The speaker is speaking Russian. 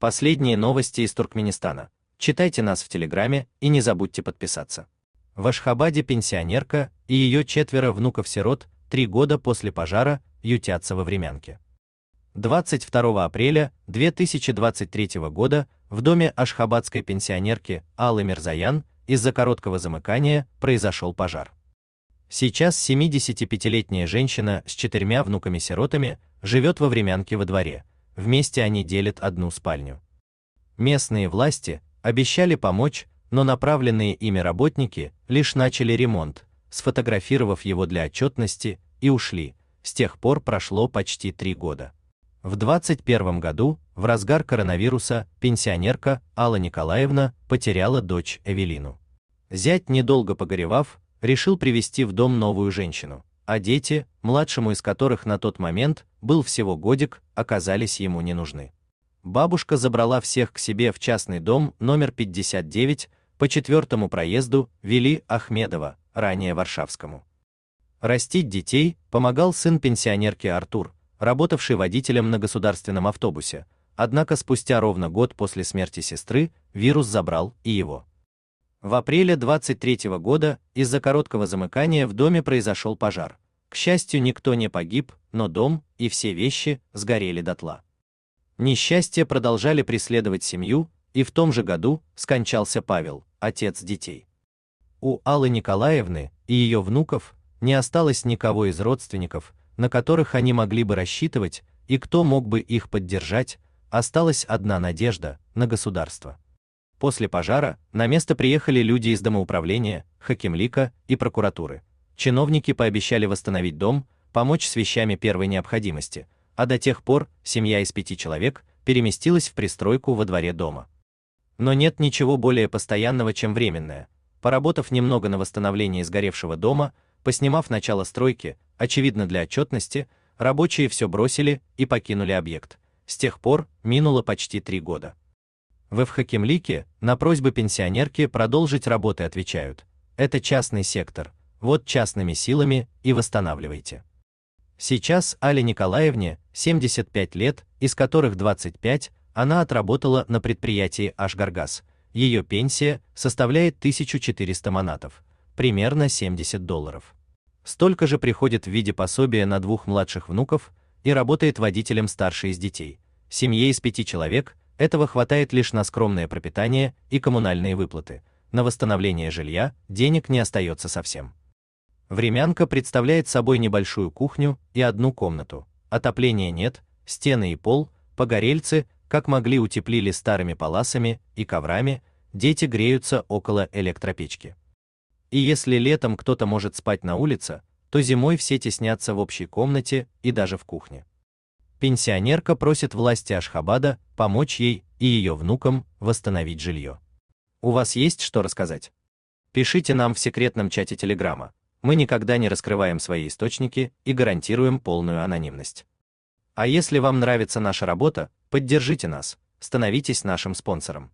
Последние новости из Туркменистана. Читайте нас в Телеграме и не забудьте подписаться. В Ашхабаде пенсионерка и ее 4 внуков-сирот 3 года после пожара ютятся во времянке. 22 апреля 2023 года в доме ашхабадской пенсионерки Аллы Мирзаян из-за короткого замыкания произошел пожар. Сейчас 75-летняя женщина с 4 внуками-сиротами живет во времянке во дворе. Вместе они делят одну спальню. Местные власти обещали помочь, но направленные ими работники лишь начали ремонт, сфотографировав его для отчетности, и ушли. С тех пор прошло почти 3 года. В 2021 году, в разгар коронавируса, пенсионерка Алла Николаевна потеряла дочь Эвелину. Зять, недолго погоревав, решил привести в дом новую женщину, а дети, младшему из которых на тот момент был всего годик, оказались ему не нужны. Бабушка забрала всех к себе в частный дом номер 59 по 4-му проезду Вели Ахмедова, ранее Варшавскому. Растить детей помогал сын пенсионерки Артур, работавший водителем на государственном автобусе, однако спустя ровно год после смерти сестры вирус забрал и его. В апреле 23 года из-за короткого замыкания в доме произошел пожар. К счастью, никто не погиб, но дом и все вещи сгорели дотла. Несчастья продолжали преследовать семью, и в том же году скончался Павел, отец детей. У Аллы Николаевны и ее внуков не осталось никого из родственников, на которых они могли бы рассчитывать, и кто мог бы их поддержать, осталась одна надежда на государство. После пожара на место приехали люди из домоуправления, Хакимлика и прокуратуры. Чиновники пообещали восстановить дом, помочь с вещами первой необходимости, а до тех пор семья из 5 человек переместилась в пристройку во дворе дома. Но нет ничего более постоянного, чем временное. Поработав немного на восстановлении сгоревшего дома, поснимав начало стройки, очевидно для отчетности, рабочие все бросили и покинули объект. С тех пор минуло почти 3 года. В Хакимлике на просьбы пенсионерки продолжить работы отвечают: это частный сектор, вот частными силами и восстанавливайте. Сейчас Алле Николаевне 75 лет, из которых 25 она отработала на предприятии Ашгаргаз. Ее пенсия составляет 1400 манатов, примерно $70. Столько же приходит в виде пособия на 2 младших внуков и работает водителем старшей из детей. Семье из 5 человек этого хватает лишь на скромное пропитание и коммунальные выплаты. На восстановление жилья денег не остается совсем. Времянка представляет собой небольшую кухню и 1 комнату. Отопления нет, стены и пол погорельцы, как могли, утеплили старыми паласами и коврами, дети греются около электропечки. И если летом кто-то может спать на улице, то зимой все теснятся в общей комнате и даже в кухне. Пенсионерка просит власти Ашхабада помочь ей и ее внукам восстановить жилье. У вас есть что рассказать? Пишите нам в секретном чате Телеграма. Мы никогда не раскрываем свои источники и гарантируем полную анонимность. А если вам нравится наша работа, поддержите нас, становитесь нашим спонсором.